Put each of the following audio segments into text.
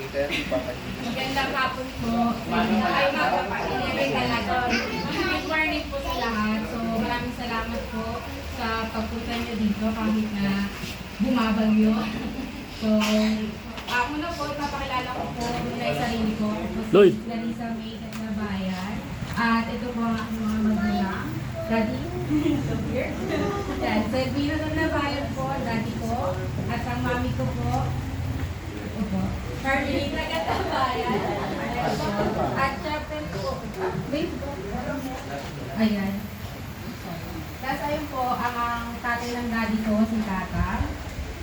Magandang hapon po. Ay, mga good morning po sa lahat. So, maraming salamat po sa pagpunta niyo dito kahit na bumabagyo. So, una po, ipapakilala ko po muna yung sarili ko. Ako si Larissa May Catlabayan. At ito po ang aking mga magulang. Daddy, so here. Yan, so Elvira Catlabayan po, daddy ko. At ang mami ko po, ito, Carmelita Catlabayan. At syempre po, wait po. Ayan. Tapos ayun po, ang tatay ng daddy ko, si Tata.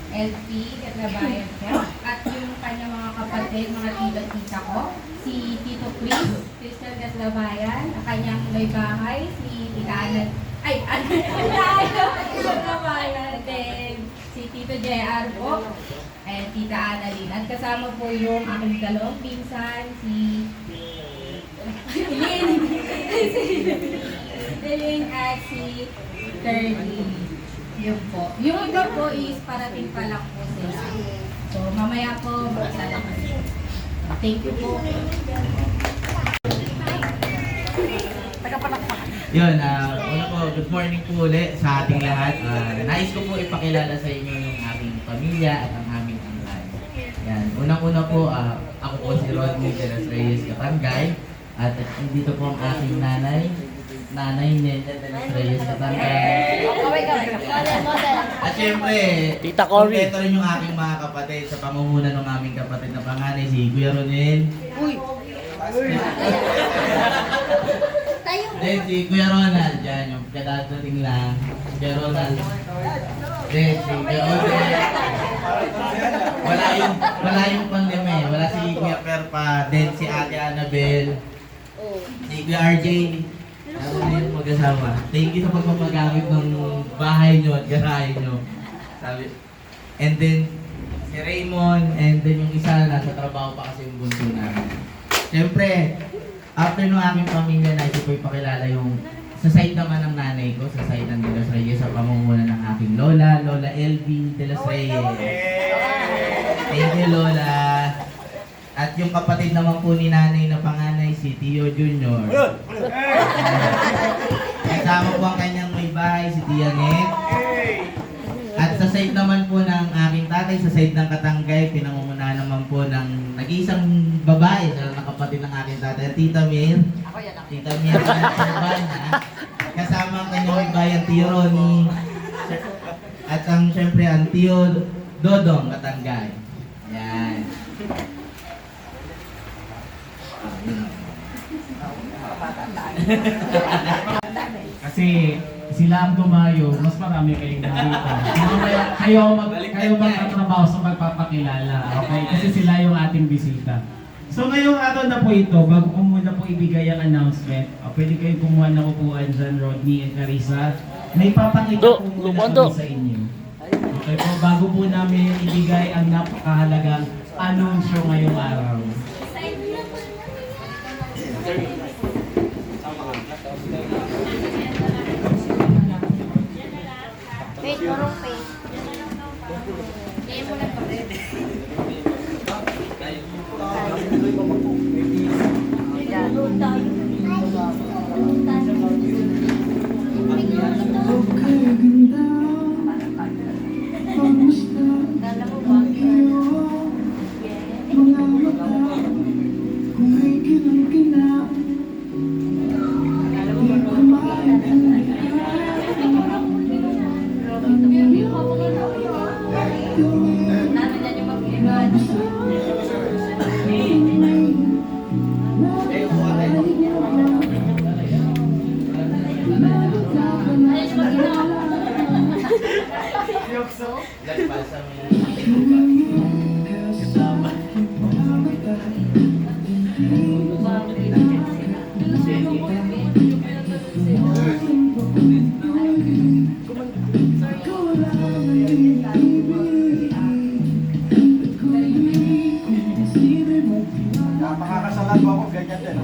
LP, Catlabayan po. At yung kanyang mga kapatid, mga tito-tita ko, si Tito Chris, Christian Catlabayan, ang kanyang may bahay, si Tita Ana, Catlabayan, then si Tito JR po, and Tita Annalyn. At kasama po yung aking dalawang pinsan, si Lynn at si Curly. Yun po. Yung iba po is parating pa lang po sila. So, mamaya po magsalamat. Thank you po. Yun, una po, good morning po ulit sa ating lahat. Nais ko po ipakilala sa inyo yung aking pamilya at ang aming angkan. Yan, unang-una po, ako po si Rodney de los Reyes Katangay. At dito po ang aking nanay, Nene de los Reyes Katangay. At syempre, Tita Cory. kompleto rin yung aking mga kapatid sa pamumuno ng aming kapatid na panganay, si Kuya Ronel. Then si Kuya Ronald, dyan yung kadadating lang. Kuya Ronald. Then si Kuya Odel. Wala yung panglime. Wala si Kuya Perpa. Then si Ate Annabel. Si Kuya RJ. Ano na yung mag-asama. Thank you sa pagpapagamit ng bahay nyo at garahe nyo. Sabi. And then si Raymond. And then yung isa nasa trabaho pa kasi yung bunso namin. Siyempre, after nung aming pamilya, nais ko ipakilala yung sa side naman ng nanay ko, sa side ng De Los Reyes, sa pamumuno ng aking Lola LV De Los Reyes. Thank you, Lola. At yung kapatid naman po ni nanay na panganay, si Tio Junior. Kasama po ang kanyang may bahay, si Tia Net. At sa side naman po ng aking tatay, sa side ng Katangay, pinamumunahan naman po ng nag-iisang babae na kapatid ng aking tatay, Tita Mir. Tita Mir Urbana. Kasama ang kanyang may bahay, ang Tio Ronnie. At ang syempre, ang Tio Dodong Katangay. Yan. Kasi sila ang dumayo, mas marami kayong nakita. Kayo magtatrabaho sa magpapakilala, okay? Kasi sila yung ating bisita. So ngayong araw na po ito, bago ko muna po ibigay ang announcement, pwede kayong kumuha ng upuan dyan, Rodney and Carissa. May papakita po muna kami sa inyo. Okay po, bago po namin ibigay ang napakahalagang anunsyo ngayong araw. Wait, marong face. Ngayon mo lang pa rin. Makakasalan mo ako, ganyan din.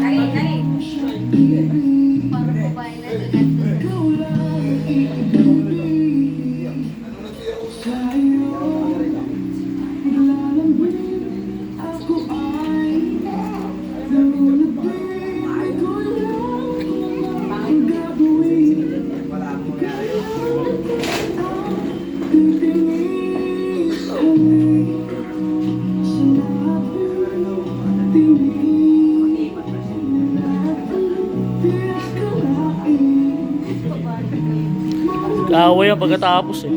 Ay, yan pagkatapos eh.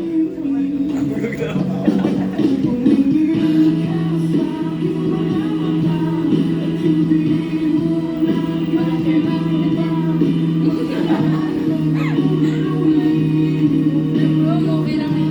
Okay lang yun.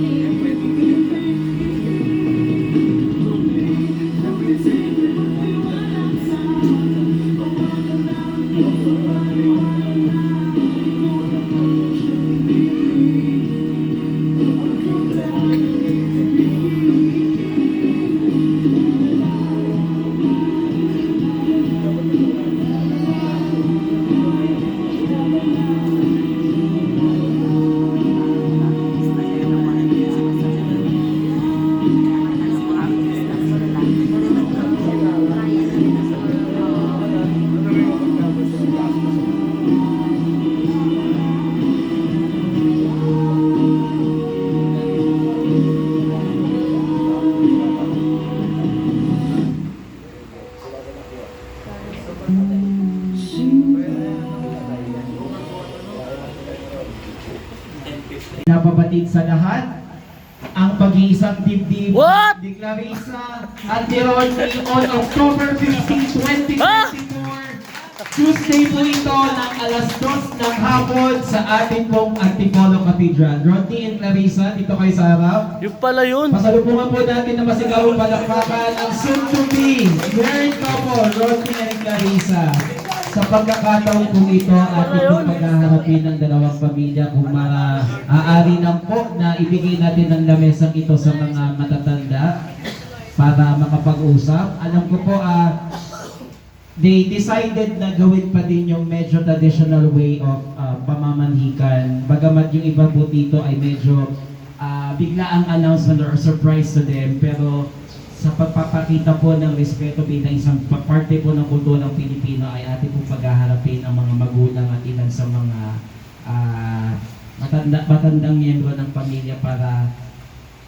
Napabatid sa lahat ang pag-iisang dibdib What? ni Clarissa at ni Rodney on October 15, 2024. Tuesday po ito ng alas 2 ng hapon sa ating pong Antipolo Cathedral. Rodney and Clarissa, dito kayo sa harap. Yung pala yun. Pasalubungan po natin na masigawang palakpakan ang soon-to-be married couple, Rodney and Clarissa. Sa pagkakataon po ito, ating pong paghaharapin ng dalawang pamilya kung maaari lang po na ibigay natin ang lamesang ito sa mga matatanda para makapag-usap. Alam ko po, they decided na gawin pa din yung medyo traditional way of pamamanhikan. Bagamat yung iba po dito ay medyo bigla ang announcement or surprise to them, pero sa pagpapakita po ng respeto bilang isang parte po ng kulturang Pilipino ay ating po paghaharapin ang mga magulang at ilan sa mga matandang miyembro ng pamilya para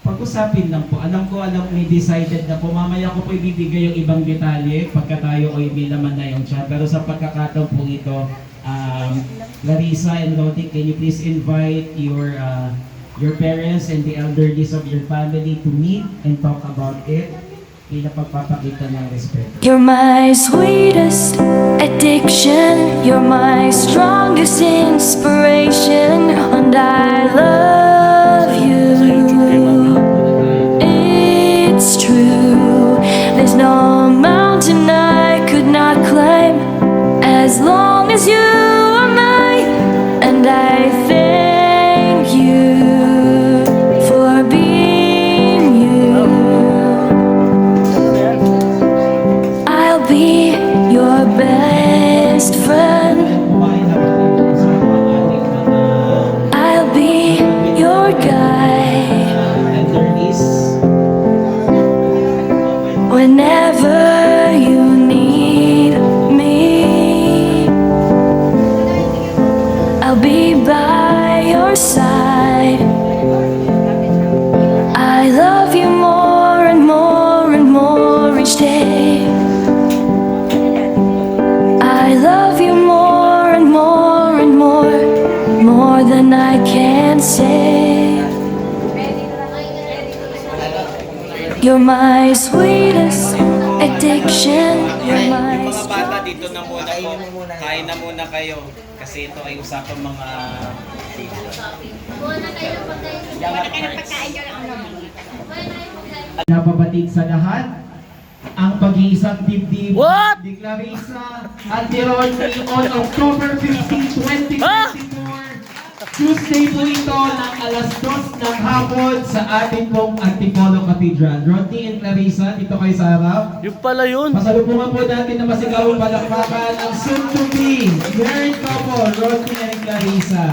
pag-usapin lang po. Alam may decided na po, mamaya ko po ibibigay yung ibang detalye pagka tayo o ibilaman na yung chat. Pero sa pagkakataon po ito, Clarissa and Lodi, can you please invite your parents and the elderlies of your family to meet and talk about it bilang pagpapakita ng respeto. You're my sweetest addiction. You're my strongest inspiration. And I love you. It's true. There's no mountain I could not climb as long as you are mine. And I thank you for being you. I'll be your best friend. I'll be your guide whenever you need me. I'll be by your side. I love you more and more and more each day. I love you more and more and more than I can say. You're my sweetest addiction. You're my Mga bata, dito na muna po. Kain na muna kayo. Kasi ito ay usapang mga... Napabatid sa lahat ang pag-iisang dibdib What? ni Clarissa at ni Rodney on October 15, 2024. Tuesday po ito ng alas 2 ng hapon sa ating pong Antipolo Cathedral. Rodney and Clarissa, dito kayo sa harap. Yung pala yun. Pasalubungan po natin na masigawang palakpakan ang soon-to-be married couple, Rodney and Clarissa.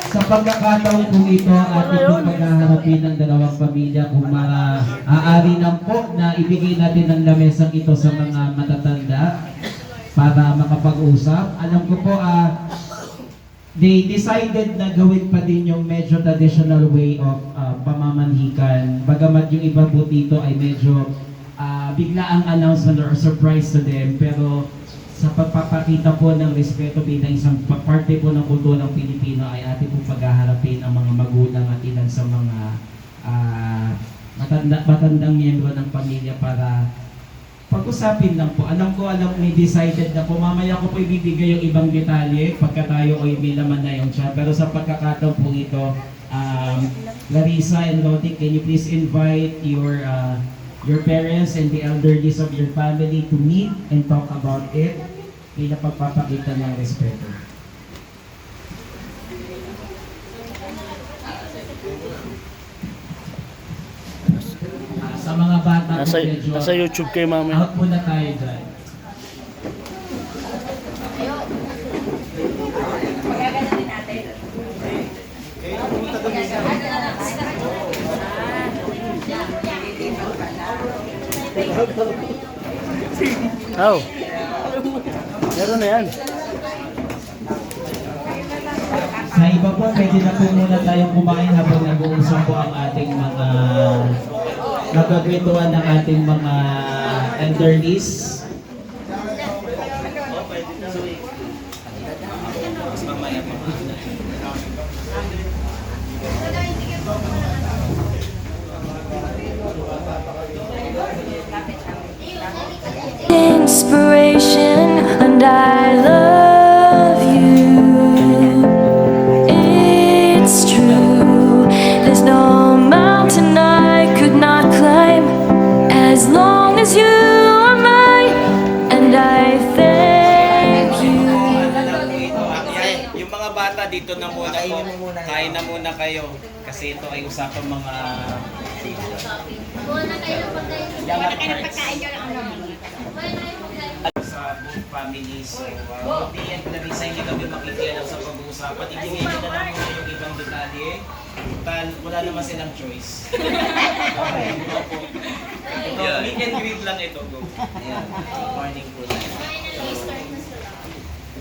Sa pagkakataon po ito, ating pong paghaharapin ng dalawang pamilya kung maaari lang po na ibigay natin ang lamesang ito sa mga matatanda para makapag-usap. Alam ko po, they decided na gawin pa din yung medyo traditional way of pamamanhikan. Bagamat yung iba po dito ay medyo bigla ang announcement or surprise to them, pero sa pagpapakita po ng respeto bilang isang parte po ng kulturang Pilipino ay ating po paghaharapin ang mga magulang at ilan sa mga matandang miyembro ng pamilya para pag-usapin lang po. Alam may decided na po. Mamaya ko po ibibigay yung ibang detalye pagka tayo o may laman na yung chat. Pero sa pagkakataon po ito, Larissa and Lodi, can you please invite your parents and the elderlies of your family to meet and talk about it bilang pagpapakita ng respeto. Sa mga bata po, medyo Nasa YouTube kayo mamaya. out muna tayo dyan. Oh. Meron na yan. Sa iba po, pwede na po muna tayong kumain habang nag-uusap po ang ating mga nagkakwentuhan ng ating mga elderlies. Mas mamaya pa. Inspiration, and I love you. It's true, there's no mountain I could not climb as long as you are mine, and I thank you. Yung mga bata dito na muna po. Kain na muna kayo. Kasi ito ay usapang mga sa buong family. So, hindi yan Clarissa, hindi kami makikialam sa pag-uusapan. Ibigay nyo na lang muna yung ibang detalye. Wala naman silang choice. Okay, opo. Ito, meet and greet lang ito. Go. Ayan, morning po lang.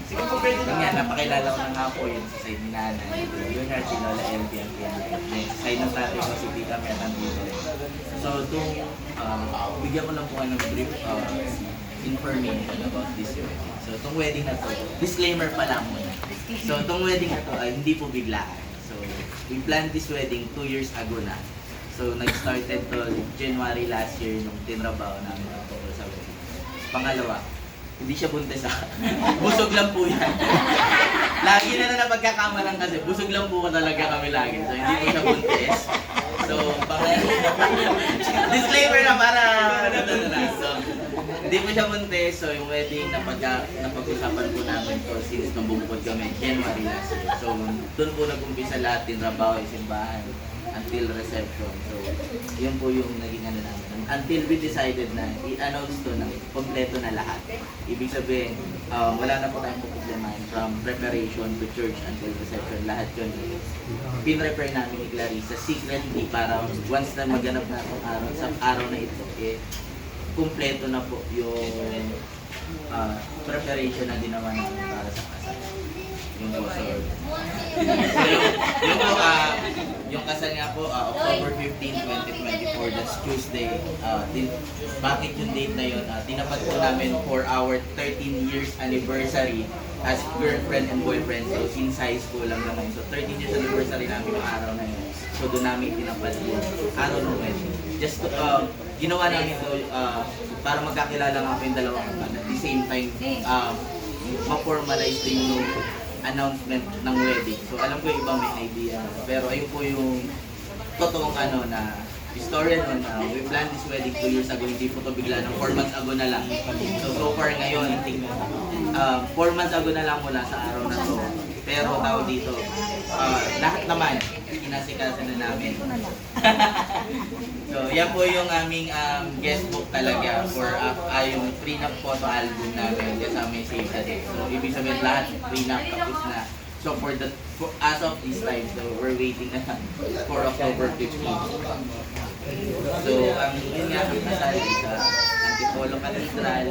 Sige po, pwede lang yan. Napakilala ko na nga po yun sa side ni Nanay. Yun nga si Lola LP ang PNP. Sa side ng tatay ko si Tita Metan dito. So, bigyan ko lang po kayo ng brief information about this wedding. So, itong wedding na to, disclaimer pa lang muna. So, itong wedding na to ay hindi po biglaan. So, we planned this wedding 2 years ago na. So, nag-started to January last year nung tinrabaho namin ang tungkol sa wedding. Pangalawa, hindi siya buntis busog lang po yan. Lagi na napagkakamalan kasi, busog lang po talaga kami lagi. So, hindi po siya buntis. So, disclaimer na para so, hindi po siya buntis. So, yung wedding napag-usapan po namin to since nung bumukod kami January last year. So, doon po nag-umpisa lahat, tinrabaho, simbahan, until reception. So, yun po yung naging ano namin. Until we decided na i-announce to ng kompleto na lahat. Ibig sabihin, wala na po tayong problemahin from preparation to church until reception. Lahat yun. Pin-prepare namin ni Clarissa secretly para once na maganap na itong araw, sa araw na ito, kompleto na po yung preparation na ginawa namin para sa kasal. Yung po, so, yung kasal nga po, October 15, 2024, that's Tuesday. Bakit yung date na yun? Tinapat po namin for our 13 years anniversary as girlfriend and boyfriend. So, since high school lang naman. So, 13 years anniversary namin yung araw na yun. So, doon namin tinapat yung araw ng wedding. Just to, ginawa namin ito para magkakilala nga po yung dalawang kapatid. At the same time, ma-formalize din yung announcement ng wedding. So alam ko yung ibang may idea. Pero ayun po yung totoong na istorya nun. We planned this wedding 2 years ago. Hindi po ito bigla ng 4 months ago na lang. So far ngayon, 4 months ago na lang mula sa araw na to. Pero tao dito, lahat naman, inasikasan na namin. So, yan po yung aming guest book talaga for yung prenup photo album namin kasama yung Save the Date. So, ibig sabihin lahat prenup tapos na. So, as of this time, so we're waiting na for October 15. So, yun nga, ang kasal sa Antipolo Cathedral,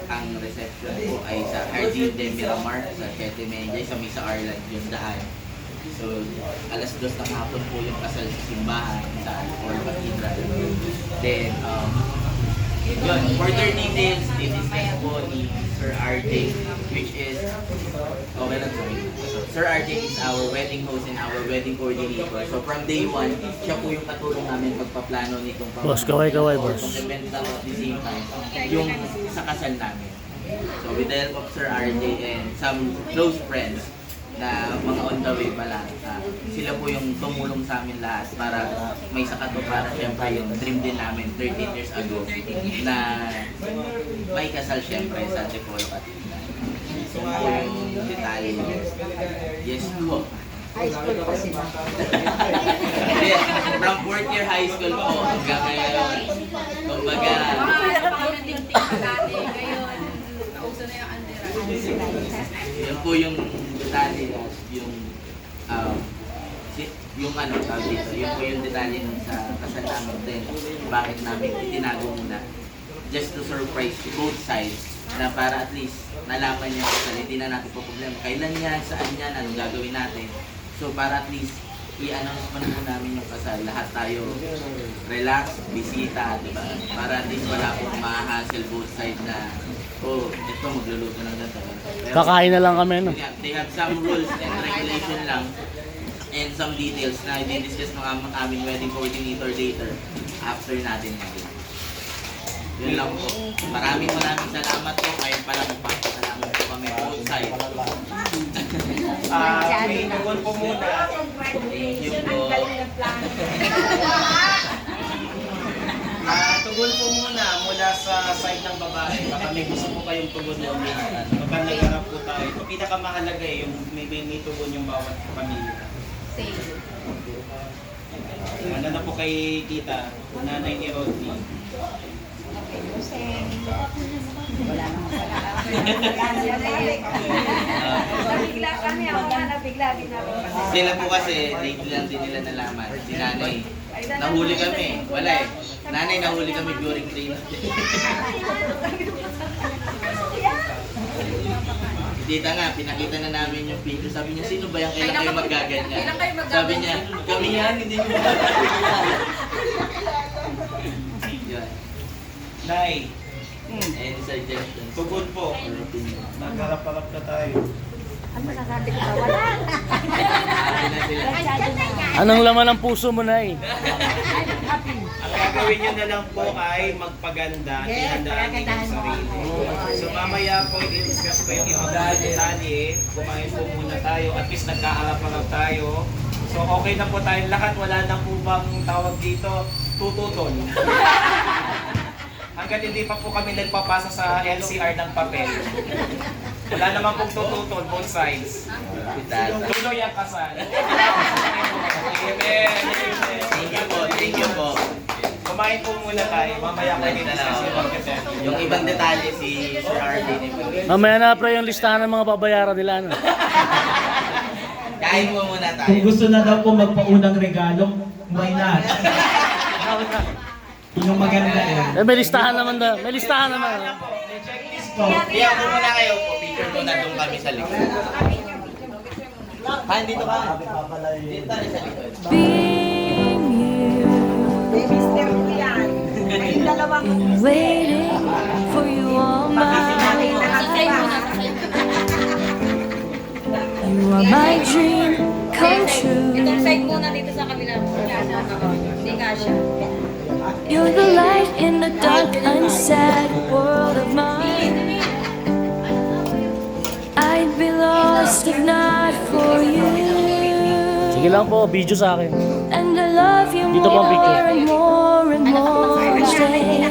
ang reception po ay sa Jardín de Miramar, sa Siete Media, sa Misa Arland, yung daan. So, alas 2 ng hapon po yung kasal sa simbahan sa Antipolo Cathedral. Then, Yun, further details, i-discuss po ni Sir RJ, which is, okay lang, sorry. So, Sir RJ is our wedding host and our wedding coordinator. So from day one, siya po yung katulong namin pagpaplano nitong Boss, kaway-kaway, boss. Itong event na at the same time, yung sa kasal namin. So with the help of Sir RJ and some close friends na mga on the way pa lang, sila po yung tumulong sa amin lahat para may sakat para syempre yung dream din namin 13 years ago na may kasal syempre sa Antipolo Cathedral. So po yung detalye. Yes po. High school pa sila. Yes, from 4th year high school po hanggang ngayon. Kumbaga, Napaka-ting-ting pa dati. Ngayon, nauso na yung underage. yun po yung detalye yung ano tawag dito, yun po yung detalye nun sa kasal namin din. Bakit namin itinago muna? Just to surprise both sides na para at least nalaman niya kasal, hindi na natin po problema. Kailan yan, saan yan, anong gagawin natin. So para at least i-announce man po namin yung kasal, lahat tayo relax, bisita, di ba? Para at least wala pong ma-hassle both sides na ito magluluto ng ganito. Pero Kakain na lang kami, no? they have some rules and regulation lang and some details na i-discuss ng aming wedding coordinator later after natin mag-. Yun lang po. Maraming salamat po. Ngayon pala magpapasalamat po kami both sides. May tugon po muna. Thank you po. Tugon po muna mula sa side ng babae. Baka may gusto po kayong tugon mo. Baka nagharap po tayo. Ito pinakamahalaga yung may tugon yung bawat pamilya. Ano na po kay tita, nanay ni Rodney. Wala nang Nabigla kami, ako nga nabigla din ako. Sila po kasi, lately lang din nila nalaman. Si nanay, nahuli kami. Wala eh. Nanay, nahuli kami during training. Tita nga, pinakita na namin yung picture. Sabi niya, sino ba yan? Kailan kayo magaganyan? Kailan kayo magaganyan? Sabi niya, kami yan, hindi mo. Yan. Nay, Any suggestions? tugon po. Or opinion? Nagharap-harap na tayo. Ano masasabi ko ba? Wala. Sabi na sila. Anong laman ng puso mo, Nay? Ang gagawin nyo na lang po ay magpaganda, ihandaan ninyo yung sarili. So mamaya po i-discuss ko yung ibang detalye, kumain po muna tayo, at least nagkaharap-harap tayo. So okay na po tayong lahat, wala na po bang tawag dito, tututol. Hanggat hindi pa po kami nagpapasa sa LCR ng papel. Wala naman pong tututol, both sides. Tuloy ang kasal. Amen. Thank you po, thank you po. Kumain po muna tayo, mamaya ko i-discuss yung mga Yung ibang detalye si Sir RJ din po. Mamaya na, pre, yung listahan ng mga babayaran nila, no? Kain po muna tayo. Kung gusto na daw po magpaunang regalo, why not? Yung maganda eh. May listahan naman daw. May listahan naman. Kaya po muna kayo po, picture muna doon kami sa likod. Dito ka. Dito tayo sa likod. Being you, Mister ko yan. Yung dalawang waiting for you all my You are my dream come true. Itong side muna dito sa kabila. Hindi kasha. You're the light in the dark and sad world of mine. I'd be lost if not for you. Sige lang po, video sa akin. And I love you Dito po ang picture. more and more and more each day.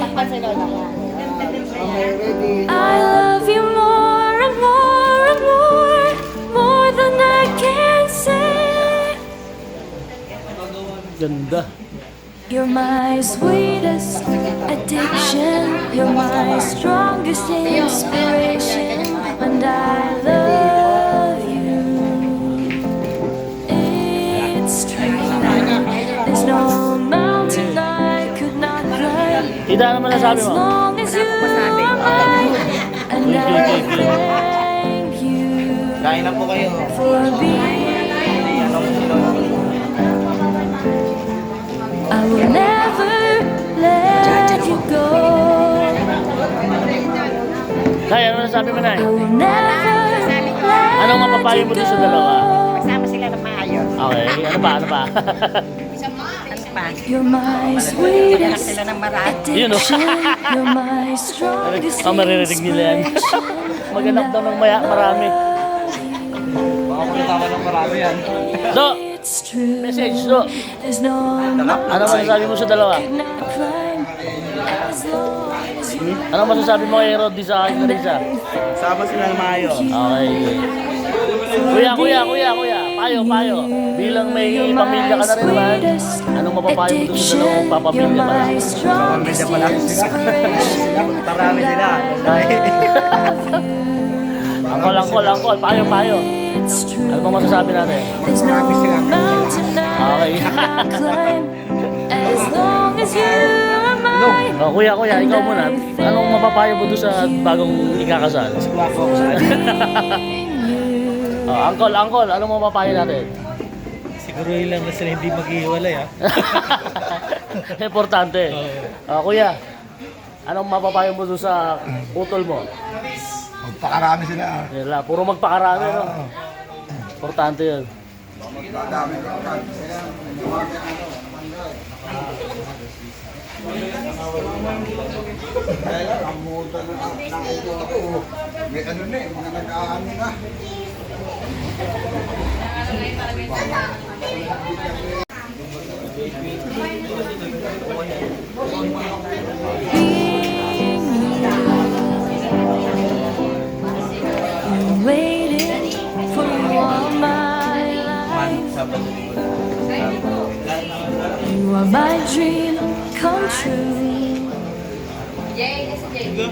I love you more and more and more than I can say. Ganda. You're my sweetest addiction. You're my strongest inspiration. And I love you. It's true. There's no mountain I could not climb. Tita, ano masasabi As mo? long as you are mine. And I thank you Kain na po kayo. for being. I will never let you go. Nay, ano nasabi mo, Nay? I will never let Anong mapapayo mo dun sa dalawa? Magsama sila ng maayos. Okay, ano pa, ano pa? Ano pa? You're my Anak sweetest sila ng marami. Yun, oh. addiction. You're my strongest Maririnig nila yan. Maganap daw ng marami. Baka magkasama ng marami yan. Do, It's true. message, Do. There's no Ano masasabi mo sa dalawa? could not climb as long as you Ano masasabi mo kay Roddy sa akin na Risa? Sama sila ng maayos. Okay. Kuya. Payo. Bilang may pamilya ka na rin naman, anong mapapayo mo doon sa dalawang papamilya You're pa? my strongest inspiration. Marami sila. Angkol. Payo. It's true. Ano bang masasabi natin? There's no mountain Okay. I cannot climb as long as you are mine. Oh, kuya, ikaw muna. Anong mapapayo mo doon sa bagong ikakasal? Oh, angkol, anong mapapayo natin? Siguro ilang na sila hindi maghihiwalay ha. Importante. Kuya, anong mapapayo mo doon sa utol mo? Magpakarami sila. Yan lang, puro magpakarami, no? Importante yun. May ano na eh, mga nag-aano na. Been waiting for you all my life. You are my dream come true. Jay, nasa Jay.